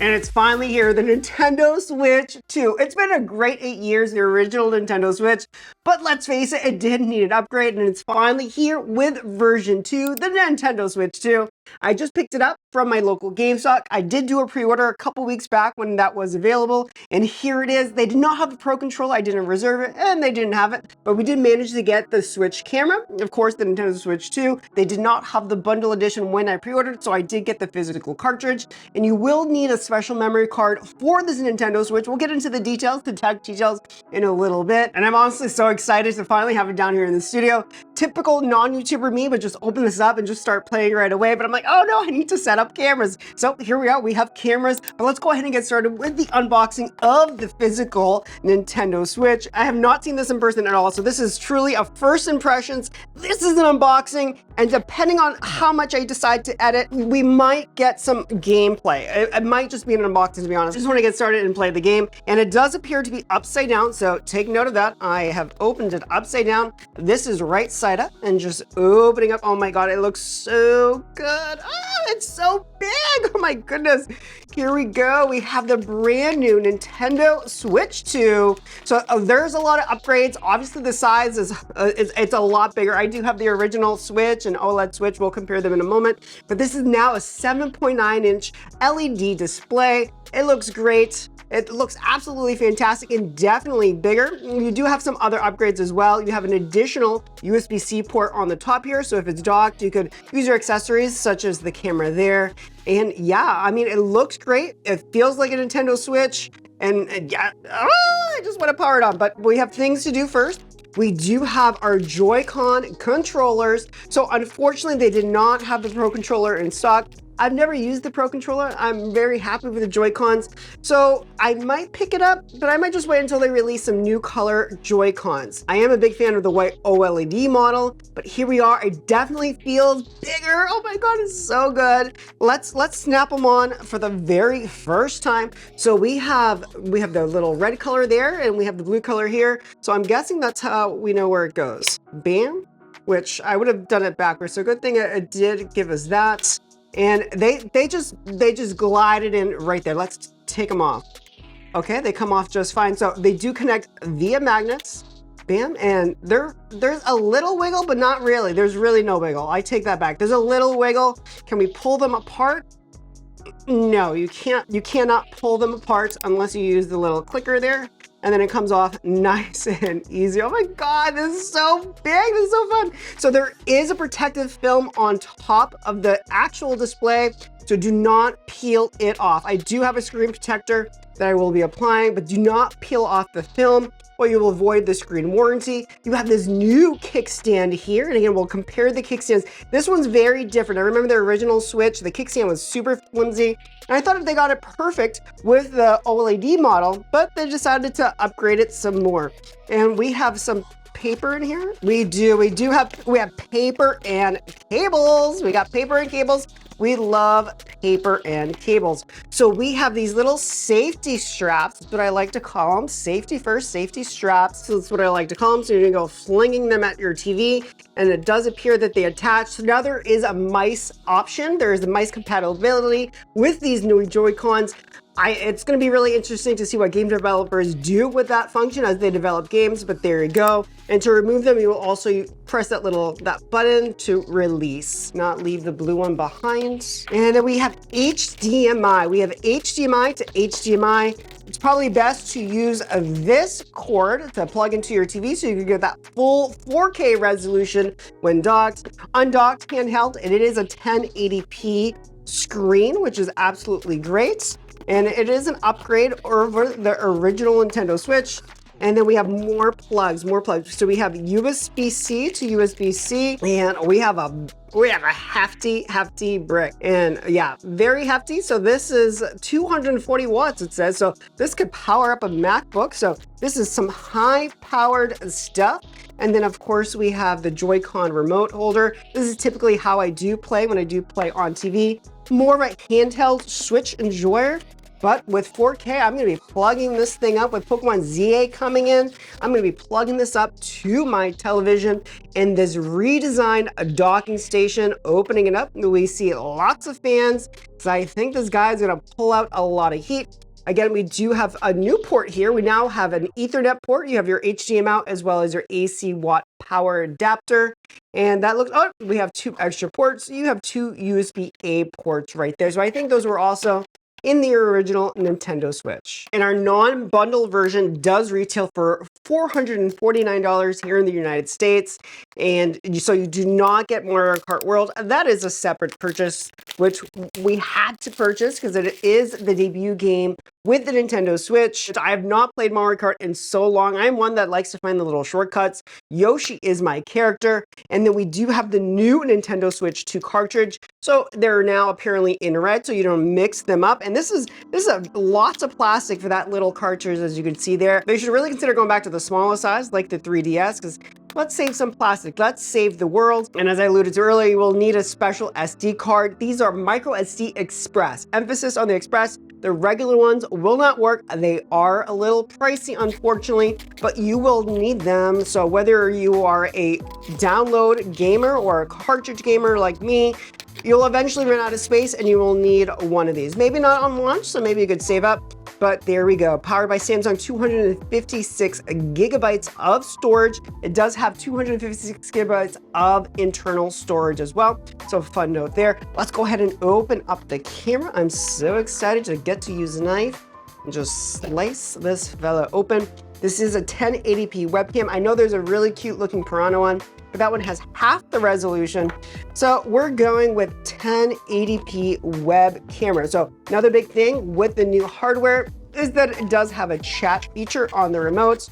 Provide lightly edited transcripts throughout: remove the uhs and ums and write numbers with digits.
And it's finally here, the Nintendo Switch 2. It's been a great 8 years, the original Nintendo Switch, but let's face it, it did need an upgrade, and it's finally here with version 2, the Nintendo Switch 2. I just picked it up from my local GameStop. I did do a pre-order a couple weeks back when that was available, and here it is. They did not have the Pro Controller, I didn't reserve it, and they didn't have it, but we did manage to get the Switch camera, of course the Nintendo Switch 2. They did not have the bundle edition when I pre-ordered, so I did get the physical cartridge, and you will need a special memory card for this Nintendo Switch. We'll get into the details, the tech details in a little bit, and I'm honestly so excited to finally have it down here in the studio. Typical non-YouTuber me would just open this up and just start playing right away, but I'm like, oh no, I need to set up cameras. So here we are, we have cameras, but let's go ahead and get started with the unboxing of the physical Nintendo Switch. I have not seen this in person at all, so this is truly a first impressions. This is an unboxing, and depending on how much I decide to edit, we might get some gameplay. It might just be an unboxing, to be honest. I just want to get started and play the game, and it does appear to be upside down, so take note of that. I have opened it upside down. This is right side up, and just opening up. Oh my god, it looks so good. Oh, it's so big. Oh my goodness. Here we go. We have the brand new Nintendo Switch 2. So there's a lot of upgrades. Obviously the size is it's a lot bigger. I do have the original Switch and OLED Switch. We'll compare them in a moment, but this is now a 7.9 inch LED display. It looks great. It looks absolutely fantastic and definitely bigger. You do have some other upgrades as well. You have an additional USB-C port on the top here. So if it's docked, you could use your accessories such as the camera there. And yeah, I mean, it looks great. It feels like a Nintendo Switch. And yeah, I just want to power it on, but we have things to do first. We do have our Joy-Con controllers. So unfortunately, they did not have the Pro Controller in stock. I've never used the Pro Controller. I'm very happy with the Joy-Cons. So I might pick it up, but I might just wait until they release some new color Joy-Cons. I am a big fan of the white OLED model, but here we are. It definitely feels bigger. Oh my God, it's so good. Let's snap them on for the very first time. So we have the little red color there, and we have the blue color here. So I'm guessing that's how we know where it goes. Bam, which I would have done it backwards. So good thing it did give us that. And they just glided in right there. Let's take them off. Okay, they come off just fine. So they do connect via magnets. Bam, and there's a little wiggle, but not really. There's really no wiggle. I take that back. There's a little wiggle. Can we pull them apart? No, you can't. You cannot pull them apart unless you use the little clicker there. And then it comes off nice and easy. Oh my God, this is so big, this is so fun. So there is a protective film on top of the actual display, so do not peel it off. I do have a screen protector that I will be applying, but do not peel off the film or you will avoid the screen warranty. You have this new kickstand here, and again, we'll compare the kickstands. This one's very different. I remember the original Switch, the kickstand was super flimsy, and I thought if they got it perfect with the OLED model, but they decided to upgrade it some more. And we have some paper in here. We have paper and cables. We got paper and cables. We love paper and cables. So we have these little safety straps. That's what I like to call them. Safety first, safety straps. So that's what I like to call them. So you're gonna go flinging them at your TV, and it does appear that they attach. So now there is a mice option. There is a mice compatibility with these new Joy-Cons. It's going to be really interesting to see what game developers do with that function as they develop games, but there you go. And to remove them, you will also press that button to release, not leave the blue one behind. And then we have HDMI. We have HDMI to HDMI. It's probably best to use this cord to plug into your TV so you can get that full 4K resolution when docked. Undocked handheld, and it is a 1080p screen, which is absolutely great. And it is an upgrade over the original Nintendo Switch. And then we have more plugs. So we have USB-C to USB-C, and we have a hefty brick. And yeah, very hefty. So this is 240 watts, it says. So this could power up a MacBook. So this is some high-powered stuff. And then of course we have the Joy-Con remote holder. This is typically how I do play when I do play on TV. More of a handheld Switch enjoyer. But with 4K, I'm going to be plugging this thing up with Pokemon ZA coming in. I'm going to be plugging this up to my television and this redesigned docking station, opening it up. We see lots of fans. So I think this guy's going to pull out a lot of heat. Again, we do have a new port here. We now have an Ethernet port. You have your HDMI out as well as your AC watt power adapter. And that looks, oh, we have 2 extra ports. You have 2 USB-A ports right there. So I think those were also in the original Nintendo Switch. And our non-bundle version does retail for $449 here in the United States. And so you do not get Mario Kart World. That is a separate purchase, which we had to purchase because it is the debut game with the Nintendo Switch. I have not played Mario Kart in so long. I'm one that likes to find the little shortcuts. Yoshi is my character. And then we do have the new Nintendo Switch 2 cartridge. So they're now apparently in red, so you don't mix them up. And this is lots of plastic for that little cartridge, as you can see there. They should really consider going back to the smaller size, like the 3DS, because let's save some plastic. Let's save the world. And as I alluded to earlier, you will need a special SD card. These are micro SD Express. Emphasis on the Express. The regular ones will not work. They are a little pricey, unfortunately, but you will need them. So whether you are a download gamer or a cartridge gamer like me, you'll eventually run out of space and you will need one of these. Maybe not on launch, so maybe you could save up. But there we go. Powered by Samsung, 256 gigabytes of storage. It does have 256 gigabytes of internal storage as well. So fun note there. Let's go ahead and open up the camera. I'm so excited to get to use a knife and just slice this fella open. This is a 1080p webcam. I know there's a really cute looking Piranha one, but that one has half the resolution. So we're going with 1080p web camera. So another big thing with the new hardware is that it does have a chat feature on the remote.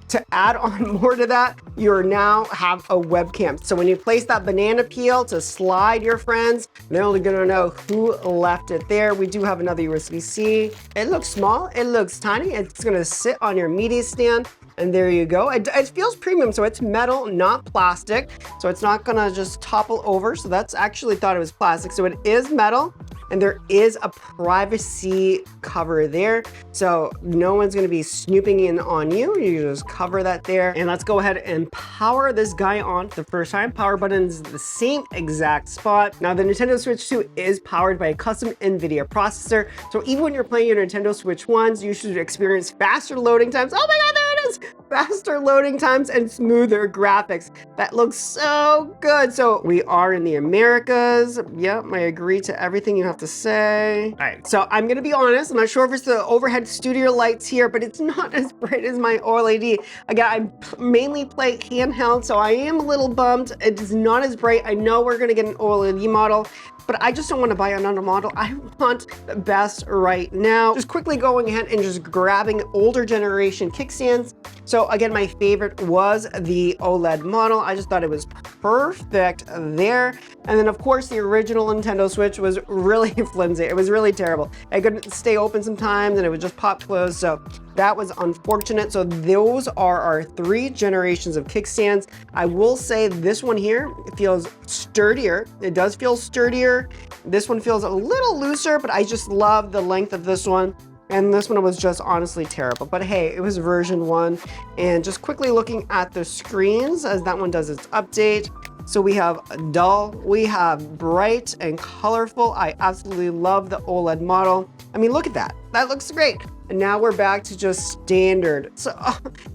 To add on more to that, you now have a webcam. So when you place that banana peel to slide your friends, they're only gonna know who left it there. We do have another USB-C. It looks small, it looks tiny. It's gonna sit on your media stand. And there you go. It feels premium, so it's metal, not plastic. So it's not gonna just topple over. So that's actually thought it was plastic. So it is metal, and there is a privacy cover there. So no one's gonna be snooping in on you. You just cover that there. And let's go ahead and power this guy on the first time. Power button is the same exact spot. Now the Nintendo Switch 2 is powered by a custom NVIDIA processor. So even when you're playing your Nintendo Switch 1s, you should experience faster loading times. Oh my God, there it is! Faster loading times and smoother graphics. That looks so good. So we are in the Americas. Yep, I agree to everything you have to say. All right, so I'm gonna be honest. I'm not sure if it's the overhead studio lights here, but it's not as bright as my OLED. Again, I mainly play handheld, so I am a little bummed. It is not as bright. I know we're gonna get an OLED model, but I just don't want to buy another model. I want the best right now. Just quickly going ahead and just grabbing older generation kickstands. So again, my favorite was the OLED model. I just thought it was perfect there. And then of course the original Nintendo Switch was really flimsy. It was really terrible. I couldn't stay open sometimes and it would just pop closed. So that was unfortunate. So those are our 3 generations of kickstands. I will say this one here feels sturdier. It does feel sturdier. This one feels a little looser, but I just love the length of this one. And this one was just honestly terrible. But hey, it was version 1. And just quickly looking at the screens as that one does its update. So we have dull, we have bright and colorful. I absolutely love the OLED model. I mean, look at that. That looks great. And now we're back to just standard. So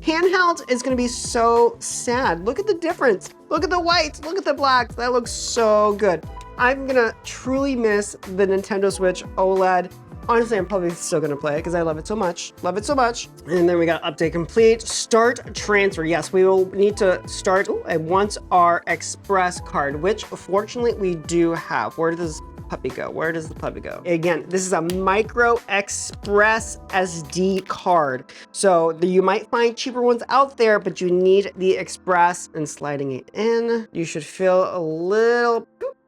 handheld is gonna be so sad. Look at the difference. Look at the whites, look at the blacks. That looks so good. I'm gonna truly miss the Nintendo Switch OLED. Honestly, I'm probably still gonna play it because I love it so much. Love it so much. And then we got update complete. Start transfer. Yes, we will need to start and once our express card, which fortunately we do have. Where does puppy go? Where does the puppy go? Again, this is a micro express SD card. So you might find cheaper ones out there, but you need the express. And sliding it in, you should feel a little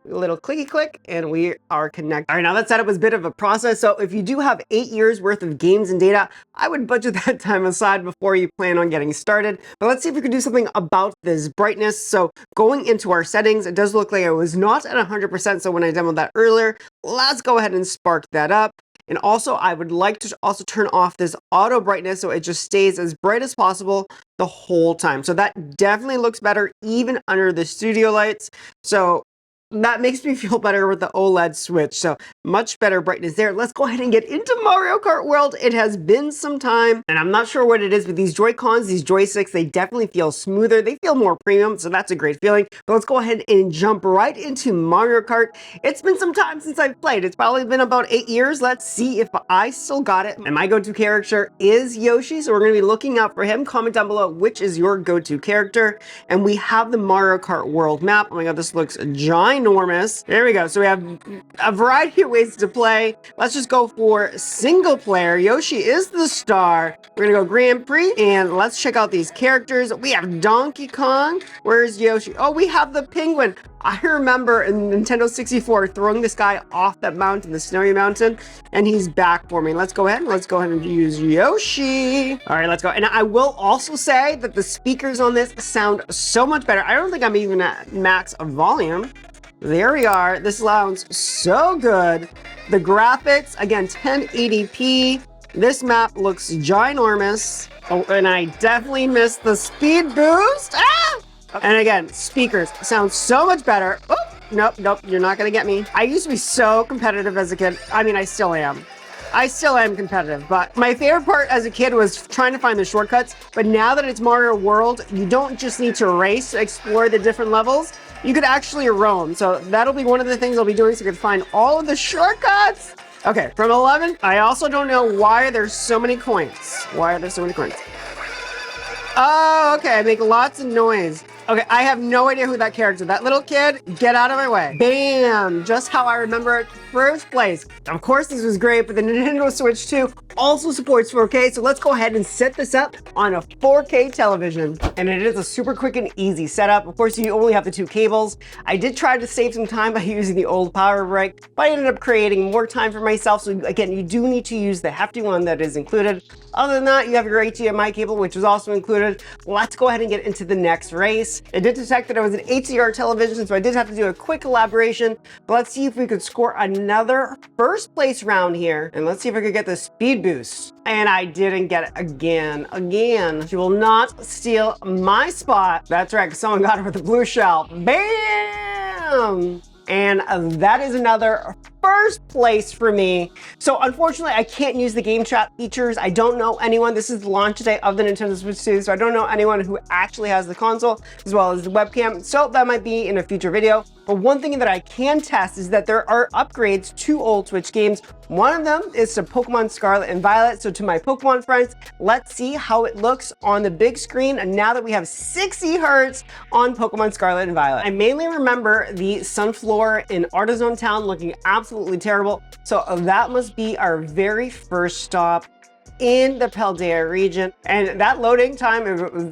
clicky click and we are connected. All right, now that setup was a bit of a process. So if you do have 8 years worth of games and data, I would budget that time aside before you plan on getting started. But let's see if we can do something about this brightness. So going into our settings, it does look like it was not at 100%. So when I demoed that earlier, let's go ahead and spark that up. And also, I would like to also turn off this auto brightness so it just stays as bright as possible the whole time. So that definitely looks better even under the studio lights. So that makes me feel better with the OLED switch. So much better brightness there. Let's go ahead and get into Mario Kart World. It has been some time and I'm not sure what it is, but these Joy-Cons, these joysticks, they definitely feel smoother. They feel more premium. So that's a great feeling. But let's go ahead and jump right into Mario Kart. It's been some time since I've played. It's probably been about 8 years. Let's see if I still got it. And my go-to character is Yoshi. So we're going to be looking out for him. Comment down below which is your go-to character. And we have the Mario Kart World map. Oh my God, this looks ginormous. There we go. So we have a variety of ways to play. Let's just go for single player. Yoshi is the star. We're gonna go Grand Prix and let's check out these characters. We have Donkey Kong. Where's Yoshi? Oh, we have the penguin. I remember in Nintendo 64 throwing this guy off that mountain, the snowy mountain, and he's back for me. Let's go ahead and use Yoshi. All right, let's go. And I will also say that the speakers on this sound so much better. I don't think I'm even at max volume. There we are. This sounds so good. The graphics, again, 1080p. This map looks ginormous. Oh, and I definitely missed the speed boost. Ah! And again, speakers sound so much better. Oh, nope, you're not gonna get me. I used to be so competitive as a kid. I mean, I still am. I still am competitive, but my favorite part as a kid was trying to find the shortcuts. But now that it's Mario World, you don't just need to race to explore the different levels. You could actually roam. So that'll be one of the things I'll be doing so you can find all of the shortcuts. Okay, from 11, I also don't know why there's so many coins. Why are there so many coins? Oh, okay, I make lots of noise. Okay, I have no idea who that character is. That little kid, get out of my way. Bam, just how I remember it first place. Of course, this was great, but the Nintendo Switch 2 also supports 4K, so let's go ahead and set this up on a 4K television. And it is a super quick and easy setup. Of course, you only have the 2 cables. I did try to save some time by using the old power brick, but I ended up creating more time for myself. So again, you do need to use the hefty one that is included. Other than that, you have your HDMI cable, which was also included. Let's go ahead and get into the next race. It did detect that it was an HDR television, so I did have to do a quick elaboration. But let's see if we could score another first place round here. And let's see if I could get the speed boost. And I didn't get it again. She will not steal my spot. That's right, because someone got it with the blue shell. Bam! And that is another first place for me. So unfortunately, I can't use the game chat features. I don't know anyone. This is the launch day of the Nintendo Switch 2, so I don't know anyone who actually has the console as well as the webcam. So that might be in a future video. But one thing that I can test is that there are upgrades to old Switch games. One of them is to Pokemon Scarlet and Violet. So to my Pokemon friends, let's see how it looks on the big screen. And now that we have 60 Hz on Pokemon Scarlet and Violet. I mainly remember the Sunflower in Artisan Town looking absolutely terrible. So that must be our very first stop in the Paldea region. And that loading time,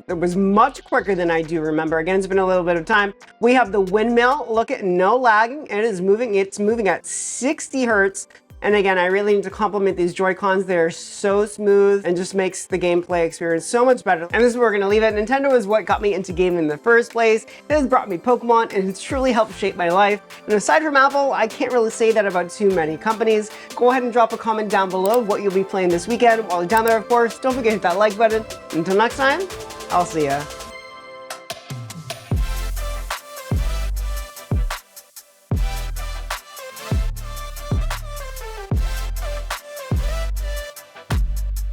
it was much quicker than I do remember. Again, it's been a little bit of time. We have the windmill. Look at no lagging. It's moving at 60 Hertz. And again, I really need to compliment these Joy-Cons. They're so smooth and just makes the gameplay experience so much better. And this is where we're gonna leave it. Nintendo is what got me into gaming in the first place. It has brought me Pokemon and it's truly helped shape my life. And aside from Apple, I can't really say that about too many companies. Go ahead and drop a comment down below what you'll be playing this weekend. While you're down there, of course, don't forget to hit that like button. Until next time, I'll see ya.